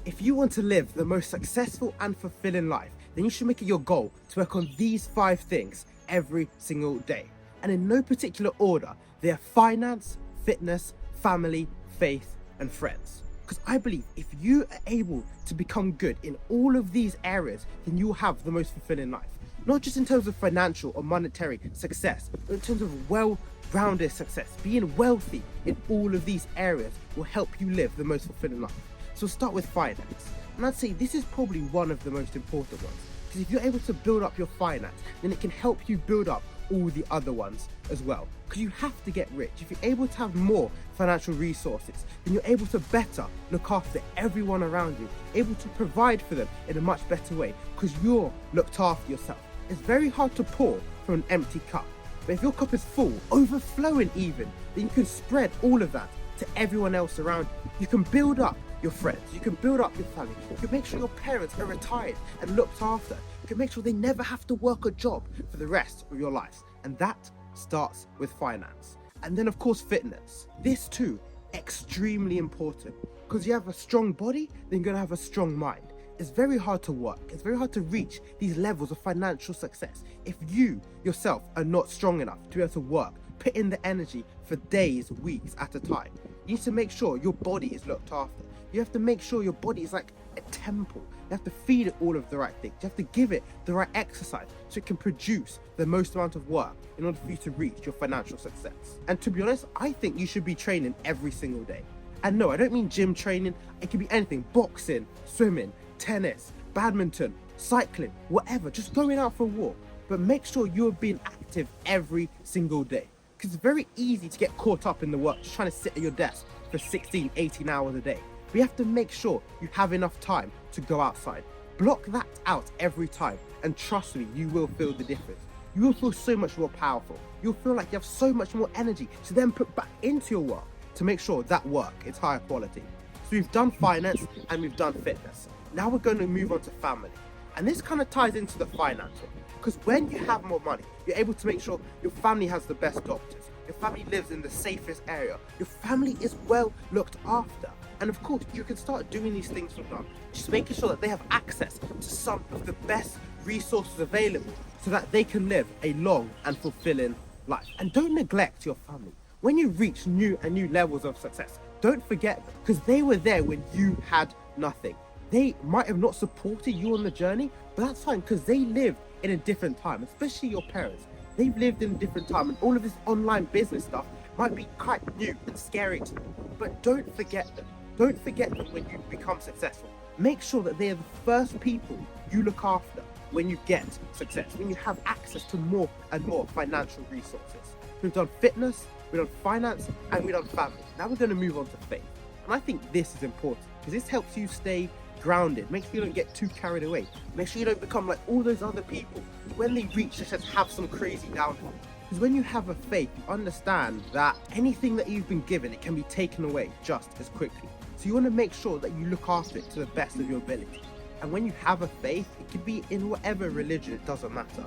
If you want to live the most successful and fulfilling life, then you should make it your goal to work on these 5 things every single day. And in no particular order, they are finance, fitness, family, faith, and friends. Because I believe if you are able to become good in all of these areas, then you will have the most fulfilling life. Not just in terms of financial or monetary success, but in terms of well-rounded success. Being wealthy in all of these areas will help you live the most fulfilling life. So start with finance. And I'd say this is probably one of the most important ones. Because if you're able to build up your finance, then it can help you build up all the other ones as well. Because you have to get rich. If you're able to have more financial resources, then you're able to better look after everyone around you, able to provide for them in a much better way because you're looked after yourself. It's very hard to pour from an empty cup. But if your cup is full, overflowing even, then you can spread all of that to everyone else around you. You can build up your friends, you can build up your family, you can make sure your parents are retired and looked after, you can make sure they never have to work a job for the rest of your life. And that starts with finance. And then of course fitness. This too, extremely important, because you have a strong body, then you're gonna have a strong mind. It's very hard to work, it's very hard to reach these levels of financial success if you yourself are not strong enough to be able to work, put in the energy for days, weeks at a time. You need to make sure your body is looked after. You have to make sure your body is like a temple. You have to feed it all of the right things. You have to give it the right exercise so it can produce the most amount of work in order for you to reach your financial success. And to be honest, I think you should be training every single day. And no, I don't mean gym training. It can be anything: boxing, swimming, tennis, badminton, cycling, whatever. Just going out for a walk. But make sure you're being active every single day. Because it's very easy to get caught up in the work, just trying to sit at your desk for 16, 18 hours a day. But you have to make sure you have enough time to go outside. Block that out every time, and trust me, you will feel the difference. You will feel so much more powerful. You'll feel like you have so much more energy to then put back into your work to make sure that work is higher quality. So we've done finance and we've done fitness. Now we're going to move on to family. And this kind of ties into the finance one. Because when you have more money, you're able to make sure your family has the best doctors. Your family lives in the safest area. Your family is well looked after. And of course, you can start doing these things for them. Just making sure that they have access to some of the best resources available so that they can live a long and fulfilling life. And don't neglect your family. When you reach new levels of success, don't forget them, because they were there when you had nothing. They might have not supported you on the journey, but that's fine because they lived in a different time, especially your parents. They've lived in a different time, and all of this online business stuff might be quite new and scary to them. But don't forget them. Don't forget them when you become successful. Make sure that they are the first people you look after when you get success, when you have access to more and more financial resources. We've done fitness, we've done finance, and we've done family. Now we're going to move on to faith. And I think this is important because this helps you stay grounded. Make sure you don't get too carried away. Make sure you don't become like all those other people when they reach success have some crazy downfall. Because when you have a faith, you understand that anything that you've been given, it can be taken away just as quickly. So you want to make sure that you look after it to the best of your ability. And when you have a faith, it can be in whatever religion, it doesn't matter.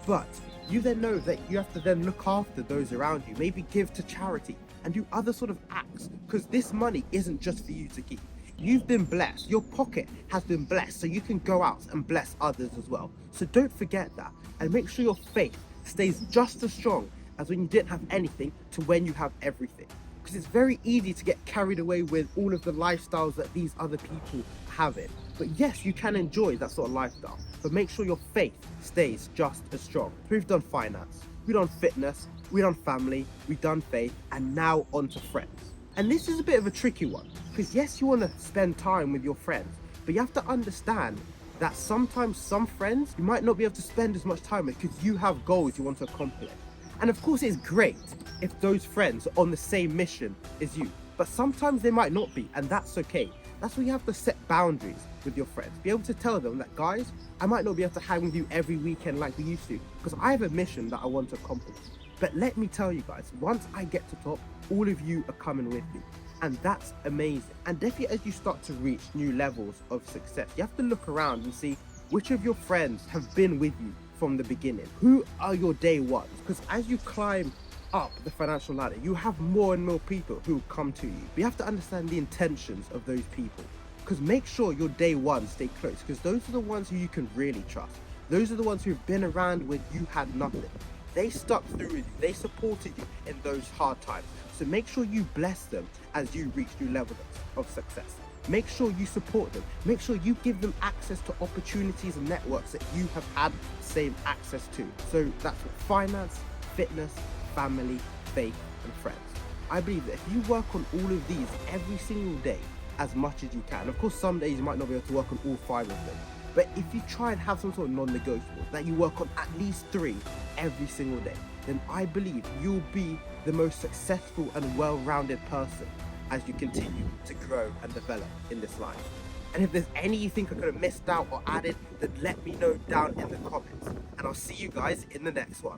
But you then know that you have to then look after those around you, maybe give to charity and do other sort of acts, because this money isn't just for you to keep. You've been blessed. Your pocket has been blessed, so you can go out and bless others as well. So don't forget that, and make sure your faith stays just as strong as when you didn't have anything to when you have everything. Because it's very easy to get carried away with all of the lifestyles that these other people have it. But yes, you can enjoy that sort of lifestyle, but make sure your faith stays just as strong. We've done finance, we've done fitness, we've done family, we've done faith, and now on to friends. And this is a bit of a tricky one, because yes, you want to spend time with your friends, but you have to understand that sometimes some friends you might not be able to spend as much time with because you have goals you want to accomplish. And of course it's great if those friends are on the same mission as you, but sometimes they might not be, and that's okay. That's where you have to set boundaries with your friends. Be able to tell them that, guys, I might not be able to hang with you every weekend like we used to, because I have a mission that I want to accomplish. But let me tell you guys, once I get to top, all of you are coming with me. And that's amazing. And definitely as you start to reach new levels of success, you have to look around and see which of your friends have been with you from the beginning. Who are your day ones? Because as you climb up the financial ladder, you have more and more people who come to you. But you have to understand the intentions of those people. Because make sure your day one stay close, because those are the ones who you can really trust. Those are the ones who've been around when you had nothing. They stuck through with you. They supported you in those hard times. So make sure you bless them as you reach new levels of success. Make sure you support them. Make sure you give them access to opportunities and networks that you have had the same access to. So that's what finance, fitness, family, faith, and friends. I believe that if you work on all of these every single day as much as you can, of course some days you might not be able to work on all 5 of them, but if you try and have some sort of non-negotiable that you work on at least 3 every single day, then I believe you'll be the most successful and well-rounded person as you continue to grow and develop in this life. And if there's any you think I could have missed out or added, then let me know down in the comments. And I'll see you guys in the next one.